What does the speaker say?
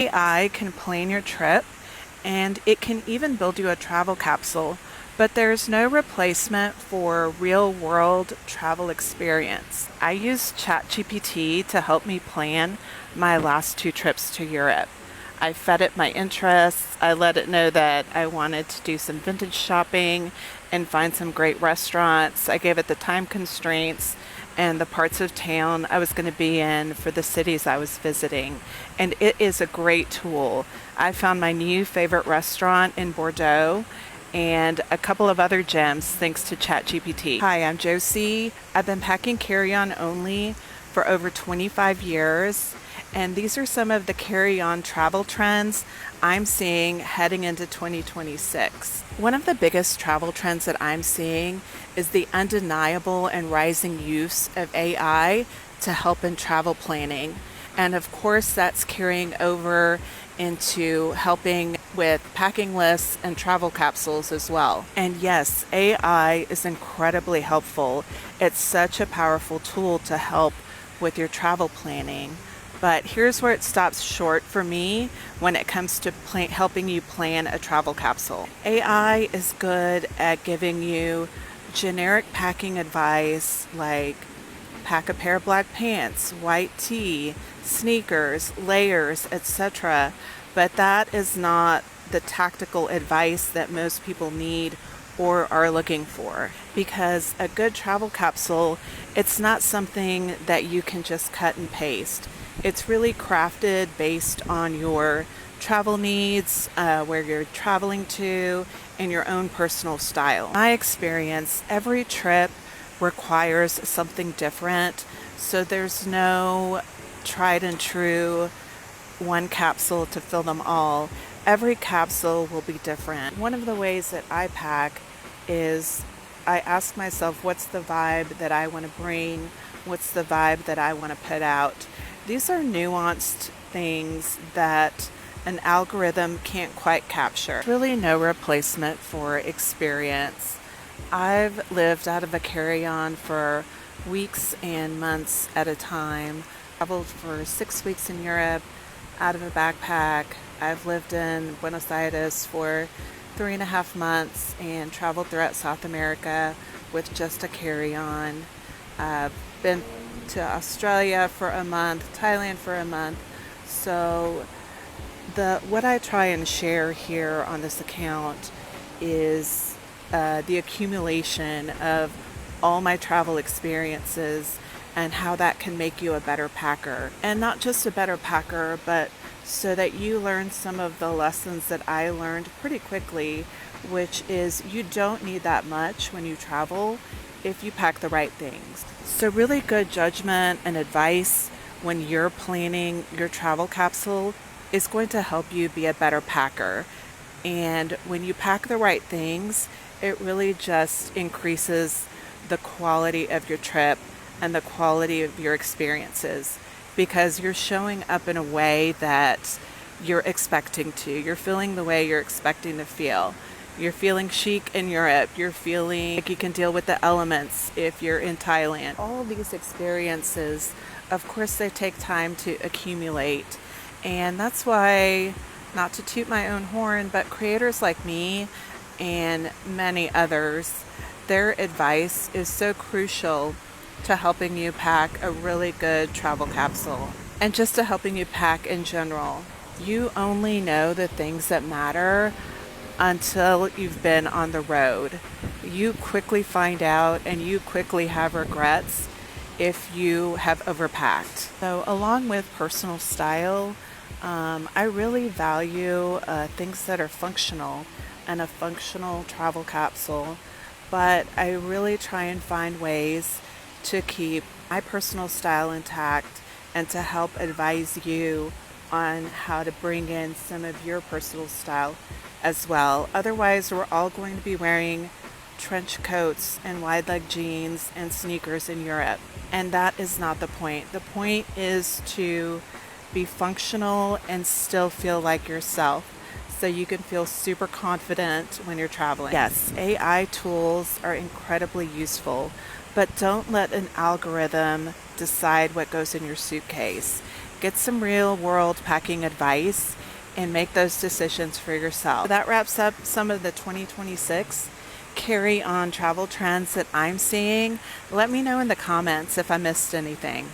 AI can plan your trip and it can even build you a travel capsule, but there's no replacement for real world travel experience. I use ChatGPT to help me plan my last two trips to Europe. I fed it my interests. I let it know that I wanted to do some vintage shopping and find some great restaurants. I gave it the time constraints and the parts of town I was going to be in for the cities I was visiting. And it is a great tool. I found my new favorite restaurant in Bordeaux and a couple of other gems thanks to ChatGPT. Hi, I'm Josie. I've been packing carry-on only for over 25 years, and these are some of the carry-on travel trends I'm seeing heading into 2026. One of the biggest travel trends that I'm seeing is the undeniable and rising use of AI to help in travel planning. And of course, that's carrying over into helping with packing lists and travel capsules as well. And yes, AI is incredibly helpful. It's such a powerful tool to help with your travel planning. But here's where it stops short for me when it comes to helping you plan a travel capsule. AI is good at giving you generic packing advice like pack a pair of black pants, white tee, sneakers, layers, etc. But that is not the tactical advice that most people need or are looking for, because a good travel capsule, it's not something that you can just cut and paste. It's really crafted based on your travel needs, where you're traveling to, and your own personal style. In my experience, every trip requires something different, so there's no tried and true one capsule to fill them all. Every capsule will be different. One of the ways that I pack is I ask myself, what's the vibe that I want to bring? What's the vibe that I want to put out? These are nuanced things that an algorithm can't quite capture. Really no replacement for experience. I've lived out of a carry-on for weeks and months at a time. Traveled for 6 weeks in Europe out of a backpack. I've lived in Buenos Aires for 3.5 months and traveled throughout South America with just a carry-on. I've been to Australia for a month, Thailand for a month. So what I try and share here on this account is the accumulation of all my travel experiences and how that can make you a better packer. And not just a better packer, but so that you learn some of the lessons that I learned pretty quickly, which is you don't need that much when you travel if you pack the right things. So really good judgment and advice when you're planning your travel capsule is going to help you be a better packer. And when you pack the right things, it really just increases the quality of your trip and the quality of your experiences, because you're showing up in a way that you're expecting to. You're feeling the way you're expecting to feel. You're feeling chic in Europe. You're feeling like you can deal with the elements if you're in Thailand. All these experiences, of course, they take time to accumulate. And that's why, not to toot my own horn, but creators like me and many others, their advice is so crucial to helping you pack a really good travel capsule and just to helping you pack in general. You only know the things that matter until you've been on the road. You quickly find out and you quickly have regrets if you have overpacked. So along with personal style, I really value things that are functional and a functional travel capsule, but I really try and find ways to keep my personal style intact and to help advise you on how to bring in some of your personal style as well. Otherwise, we're all going to be wearing trench coats and wide leg jeans and sneakers in Europe. And that is not the point. The point is to be functional and still feel like yourself, so you can feel super confident when you're traveling. Yes, AI tools are incredibly useful, but don't let an algorithm decide what goes in your suitcase. get some real world packing advice, and make those decisions for yourself. That wraps up some of the 2026 carry on travel trends that I'm seeing. Let me know in the comments if I missed anything.